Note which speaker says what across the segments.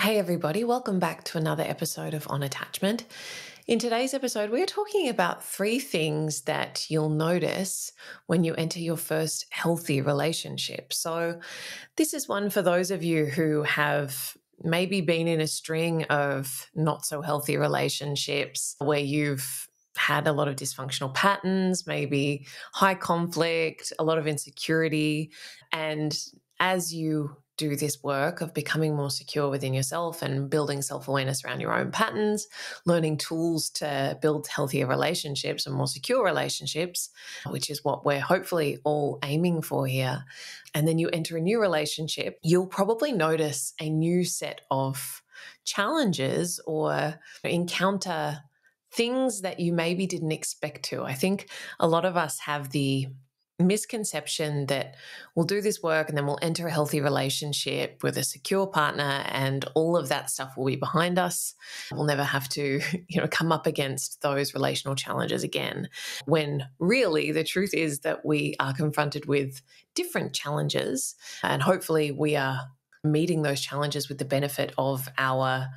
Speaker 1: Hey everybody, welcome back to another episode of On Attachment. In today's episode, we're talking about three things that you'll notice when you enter your first healthy relationship. So, this is one for those of you who have maybe been in a string of not so healthy relationships where you've had a lot of dysfunctional patterns, maybe high conflict, a lot of insecurity. And as you do this work of becoming more secure within yourself and building self-awareness around your own patterns, learning tools to build healthier relationships and more secure relationships, which is what we're hopefully all aiming for here. And then you enter a new relationship, you'll probably notice a new set of challenges or encounter things that you maybe didn't expect to. I think a lot of us have the misconception that we'll do this work and then we'll enter a healthy relationship with a secure partner and all of that stuff will be behind us. We'll never have to, come up against those relational challenges again. When really the truth is that we are confronted with different challenges, and hopefully we are meeting those challenges with the benefit of our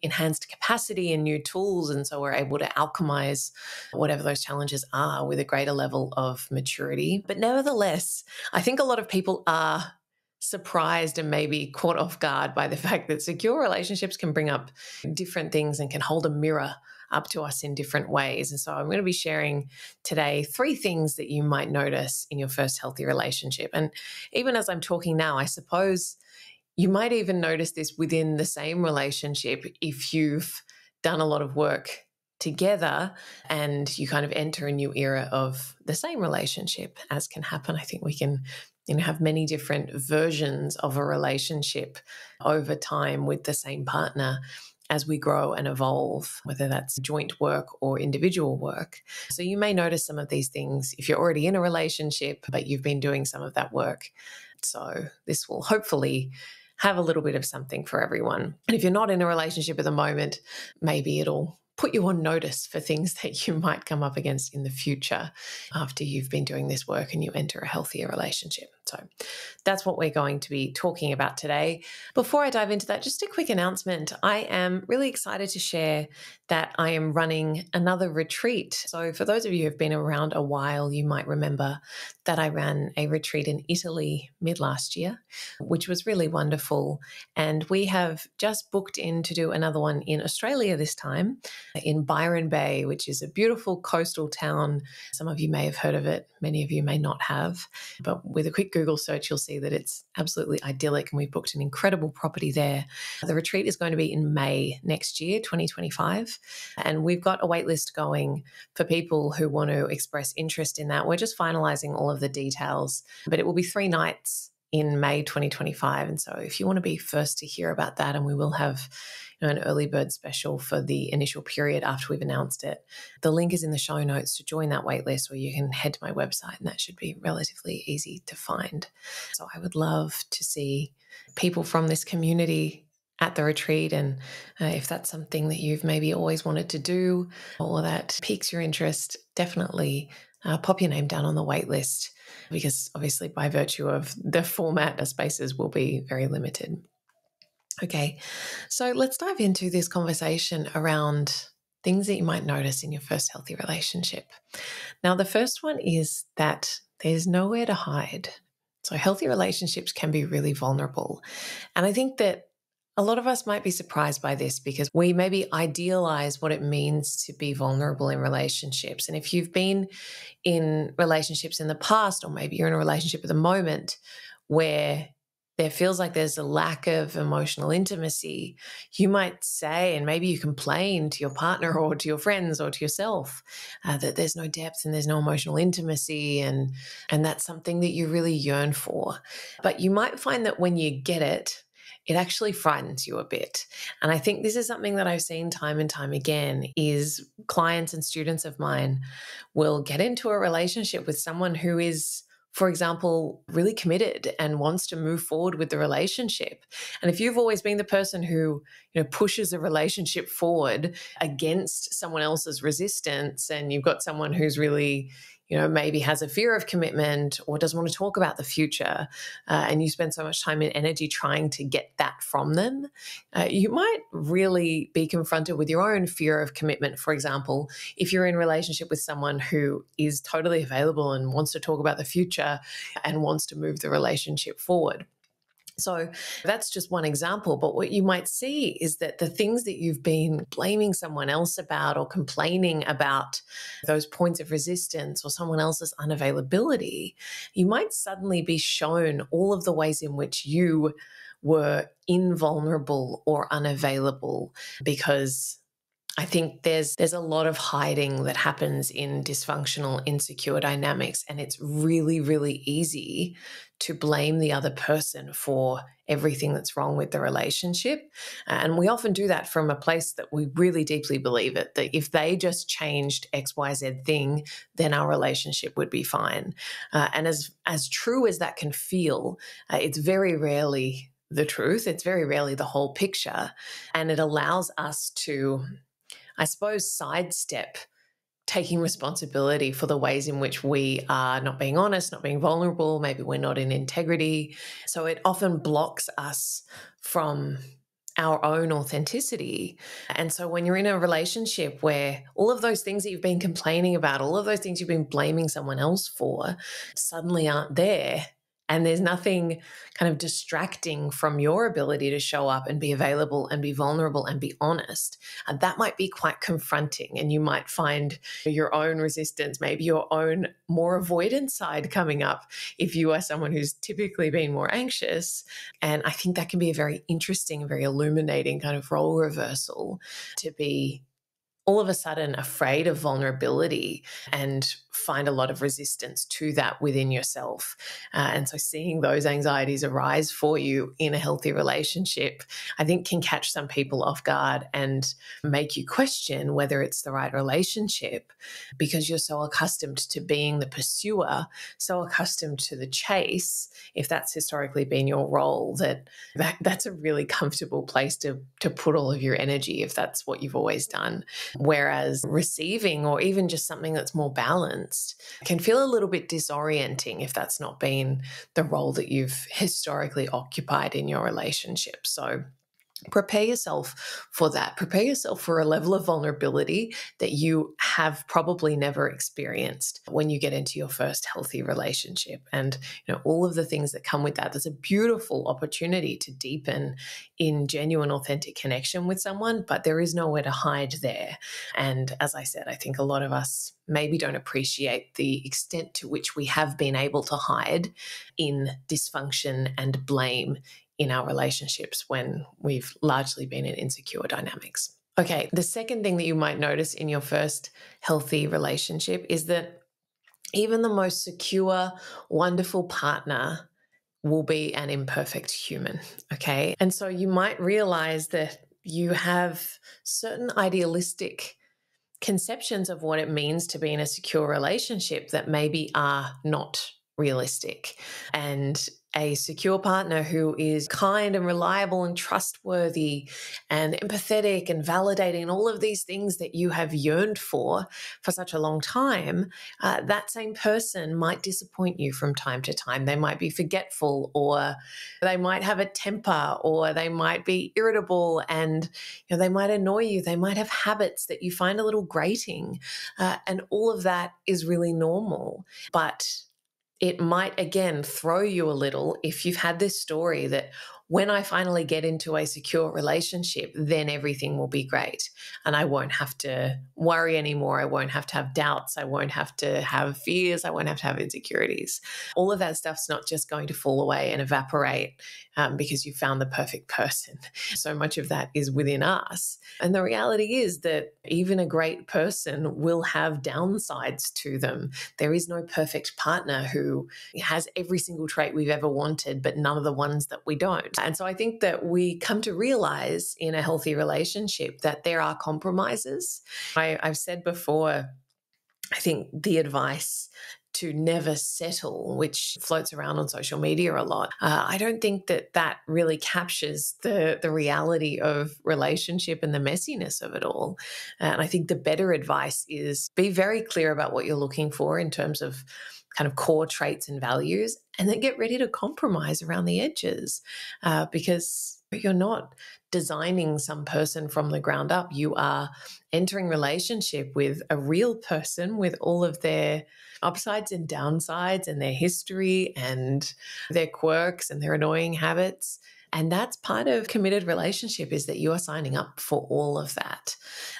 Speaker 1: enhanced capacity and new tools. And so we're able to alchemize whatever those challenges are with a greater level of maturity. But nevertheless, I think a lot of people are surprised and maybe caught off guard by the fact that secure relationships can bring up different things and can hold a mirror up to us in different ways. And so I'm going to be sharing today three things that you might notice in your first healthy relationship. And even as I'm talking now, I suppose you might even notice this within the same relationship if you've done a lot of work together and you kind of enter a new era of the same relationship, as can happen. I think we can have many different versions of a relationship over time with the same partner as we grow and evolve, whether that's joint work or individual work. So you may notice some of these things if you're already in a relationship, but you've been doing some of that work. So this will hopefully have a little bit of something for everyone. And if you're not in a relationship at the moment, maybe it'll put you on notice for things that you might come up against in the future after you've been doing this work and you enter a healthier relationship. So that's what we're going to be talking about today. Before I dive into that, just a quick announcement. I am really excited to share that I am running another retreat. So for those of you who have been around a while, you might remember that I ran a retreat in Italy mid last year, which was really wonderful. And we have just booked in to do another one in Australia this time, in Byron Bay, which is a beautiful coastal town. Some of you may have heard of it, many of you may not have, but with a quick Google search, you'll see that it's absolutely idyllic and we've booked an incredible property there. The retreat is going to be in May next year, 2025, and we've got a wait list going for people who want to express interest in that. We're just finalizing all of the details, but it will be 3 nights in May 2025. And so if you want to be first to hear about that, and we will have an early bird special for the initial period after we've announced it, the link is in the show notes to join that waitlist, or you can head to my website and that should be relatively easy to find. So I would love to see people from this community at the retreat. And if that's something that you've maybe always wanted to do or that piques your interest, definitely pop your name down on the wait list, because obviously by virtue of the format, the spaces will be very limited. Okay, so let's dive into this conversation around things that you might notice in your first healthy relationship. Now, the first one is that there's nowhere to hide. So healthy relationships can be really vulnerable. And I think that a lot of us might be surprised by this because we maybe idealize what it means to be vulnerable in relationships. And if you've been in relationships in the past, or maybe you're in a relationship at the moment where there feels like there's a lack of emotional intimacy, you might say, and maybe you complain to your partner or to your friends or to yourself that there's no depth and there's no emotional intimacy, and that's something that you really yearn for. But you might find that when you get it, it actually frightens you a bit. And I think this is something that I've seen time and time again, is clients and students of mine will get into a relationship with someone who is, for example, really committed and wants to move forward with the relationship. And if you've always been the person who, pushes a relationship forward against someone else's resistance, and you've got someone who's really, maybe has a fear of commitment or doesn't want to talk about the future, and you spend so much time and energy trying to get that from them, you might really be confronted with your own fear of commitment. For example, if you're in a relationship with someone who is totally available and wants to talk about the future and wants to move the relationship forward. So that's just one example. But what you might see is that the things that you've been blaming someone else about or complaining about, those points of resistance or someone else's unavailability, you might suddenly be shown all of the ways in which you were invulnerable or unavailable, because I think there's a lot of hiding that happens in dysfunctional, insecure dynamics, and it's really, really easy to blame the other person for everything that's wrong with the relationship. And we often do that from a place that we really deeply believe it, that if they just changed XYZ thing, then our relationship would be fine. And as true as that can feel, it's very rarely the truth. It's very rarely the whole picture. And it allows us to, I suppose, sidestep taking responsibility for the ways in which we are not being honest, not being vulnerable, maybe we're not in integrity. So it often blocks us from our own authenticity. And so when you're in a relationship where all of those things that you've been complaining about, all of those things you've been blaming someone else for, suddenly aren't there, and there's nothing kind of distracting from your ability to show up and be available and be vulnerable and be honest, that might be quite confronting. And you might find your own resistance, maybe your own more avoidant side coming up if you are someone who's typically been more anxious. And I think that can be a very interesting, very illuminating kind of role reversal, to be all of a sudden afraid of vulnerability and find a lot of resistance to that within yourself. And so seeing those anxieties arise for you in a healthy relationship, I think can catch some people off guard and make you question whether it's the right relationship, because you're so accustomed to being the pursuer, so accustomed to the chase, if that's historically been your role, that's a really comfortable place to put all of your energy if that's what you've always done. Whereas receiving, or even just something that's more balanced, can feel a little bit disorienting if that's not been the role that you've historically occupied in your relationship. So prepare yourself for that. Prepare yourself for a level of vulnerability that you have probably never experienced when you get into your first healthy relationship. And all of the things that come with that. There's a beautiful opportunity to deepen in genuine, authentic connection with someone, but there is nowhere to hide there. And as I said, I think a lot of us maybe don't appreciate the extent to which we have been able to hide in dysfunction and blame in our relationships when we've largely been in insecure dynamics. Okay, the second thing that you might notice in your first healthy relationship is that even the most secure, wonderful partner will be an imperfect human, okay? And so you might realize that you have certain idealistic conceptions of what it means to be in a secure relationship that maybe are not realistic. And a secure partner who is kind and reliable and trustworthy and empathetic and validating and all of these things that you have yearned for such a long time, that same person might disappoint you from time to time. They might be forgetful, or they might have a temper, or they might be irritable, and they might annoy you. They might have habits that you find a little grating, and all of that is really normal. But it might, again, throw you a little if you've had this story that when I finally get into a secure relationship, then everything will be great. And I won't have to worry anymore. I won't have to have doubts. I won't have to have fears. I won't have to have insecurities. All of that stuff's not just going to fall away and evaporate because you found the perfect person. So much of that is within us. And the reality is that even a great person will have downsides to them. There is no perfect partner who has every single trait we've ever wanted, but none of the ones that we don't. And so I think that we come to realize in a healthy relationship that there are compromises. I've said before, I think the advice to never settle, which floats around on social media a lot. I don't think that that really captures the reality of relationship and the messiness of it all. And I think the better advice is be very clear about what you're looking for in terms of kind of core traits and values, and then get ready to compromise around the edges, because you're not designing some person from the ground up. You are entering relationship with a real person with all of their upsides and downsides and their history and their quirks and their annoying habits. And that's part of committed relationship, is that you are signing up for all of that.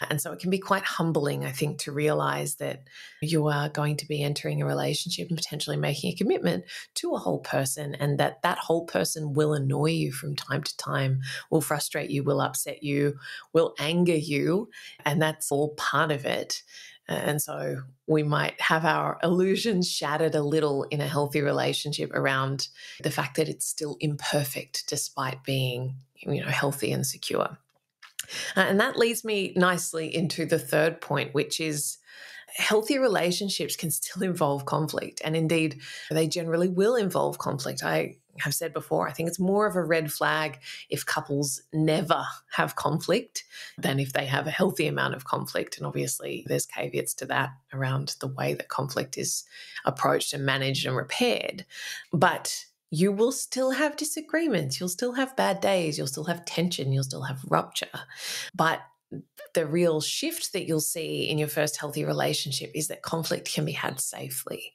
Speaker 1: And so it can be quite humbling, I think, to realize that you are going to be entering a relationship and potentially making a commitment to a whole person, and that that whole person will annoy you from time to time, will frustrate you, will upset you, will anger you. And that's all part of it. And so we might have our illusions shattered a little in a healthy relationship around the fact that it's still imperfect despite being, healthy and secure. And that leads me nicely into the third point, which is healthy relationships can still involve conflict. And indeed, they generally will involve conflict. I have said before, I think it's more of a red flag if couples never have conflict than if they have a healthy amount of conflict. And obviously, there's caveats to that around the way that conflict is approached and managed and repaired. But you will still have disagreements. You'll still have bad days. You'll still have tension. You'll still have rupture. But the real shift that you'll see in your first healthy relationship is that conflict can be had safely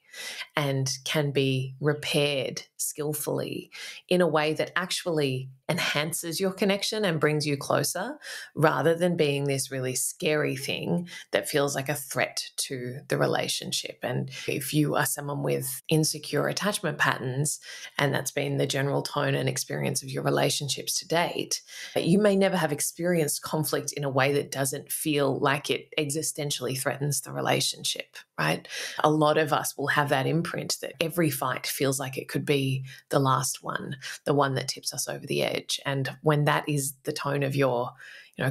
Speaker 1: and can be repaired skillfully in a way that actually enhances your connection and brings you closer, rather than being this really scary thing that feels like a threat to the relationship. And if you are someone with insecure attachment patterns, and that's been the general tone and experience of your relationships to date, you may never have experienced conflict in a way that doesn't feel like it existentially threatens the relationship, right? A lot of us will have that imprint that every fight feels like it could be the last one, the one that tips us over the edge. And when that is the tone of your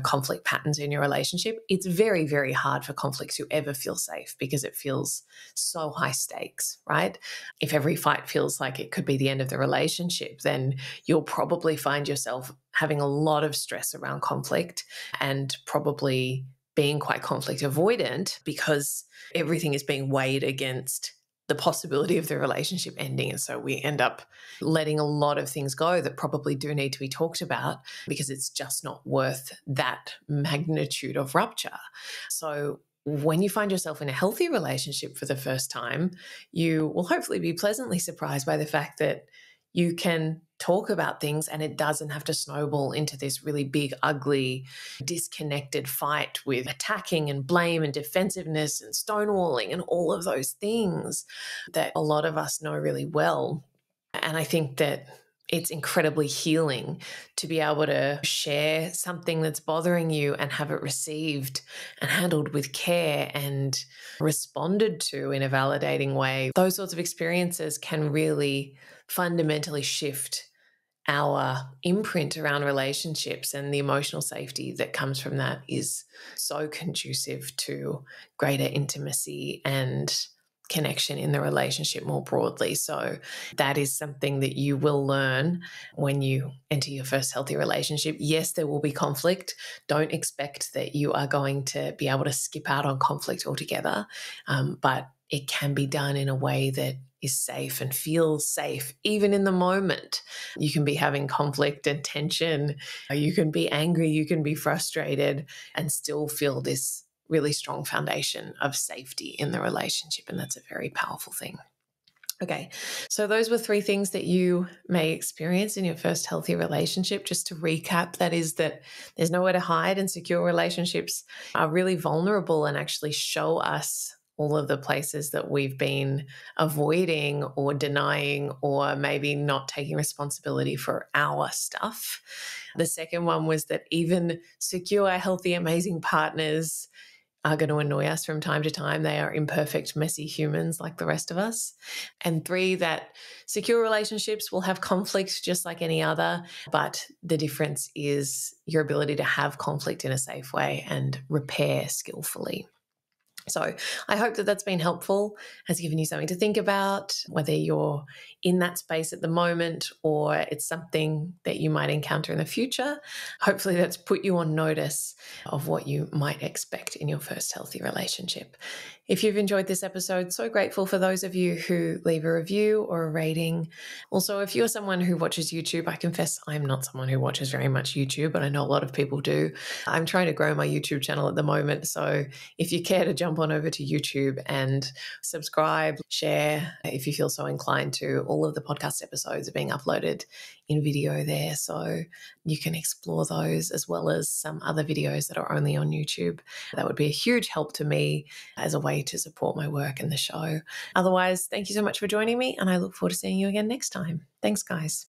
Speaker 1: conflict patterns in your relationship, it's very, very hard for conflict to ever feel safe, because it feels so high stakes, right? If every fight feels like it could be the end of the relationship, then you'll probably find yourself having a lot of stress around conflict and probably being quite conflict avoidant, because everything is being weighed against the possibility of the relationship ending. And so we end up letting a lot of things go that probably do need to be talked about, because it's just not worth that magnitude of rupture. So when you find yourself in a healthy relationship for the first time, you will hopefully be pleasantly surprised by the fact that you can talk about things and it doesn't have to snowball into this really big, ugly, disconnected fight with attacking and blame and defensiveness and stonewalling and all of those things that a lot of us know really well. And I think that it's incredibly healing to be able to share something that's bothering you and have it received and handled with care and responded to in a validating way. Those sorts of experiences can really fundamentally shift our imprint around relationships, and the emotional safety that comes from that is so conducive to greater intimacy and connection in the relationship more broadly. So that is something that you will learn when you enter your first healthy relationship. Yes, there will be conflict. Don't expect that you are going to be able to skip out on conflict altogether, but it can be done in a way that is safe and feels safe, even in the moment. You can be having conflict and tension, you can be angry, you can be frustrated, and still feel this really strong foundation of safety in the relationship. And that's a very powerful thing. Okay, so those were 3 things that you may experience in your first healthy relationship. Just to recap, that is that there's nowhere to hide, and secure relationships are really vulnerable and actually show us all of the places that we've been avoiding or denying, or maybe not taking responsibility for our stuff. The second one was that even secure, healthy, amazing partners are going to annoy us from time to time. They are imperfect, messy humans like the rest of us. And 3, that secure relationships will have conflict just like any other, but the difference is your ability to have conflict in a safe way and repair skillfully. So I hope that that's been helpful, has given you something to think about, whether you're in that space at the moment or it's something that you might encounter in the future. Hopefully that's put you on notice of what you might expect in your first healthy relationship. If you've enjoyed this episode, so grateful for those of you who leave a review or a rating. Also, if you're someone who watches YouTube, I confess I'm not someone who watches very much YouTube, but I know a lot of people do. I'm trying to grow my YouTube channel at the moment, so if you care to jump on over to YouTube and subscribe, share if you feel so inclined to. All of the podcast episodes are being uploaded in video there, so you can explore those as well as some other videos that are only on YouTube. That would be a huge help to me as a way to support my work and the show. Otherwise, thank you so much for joining me, and I look forward to seeing you again next time. Thanks, guys.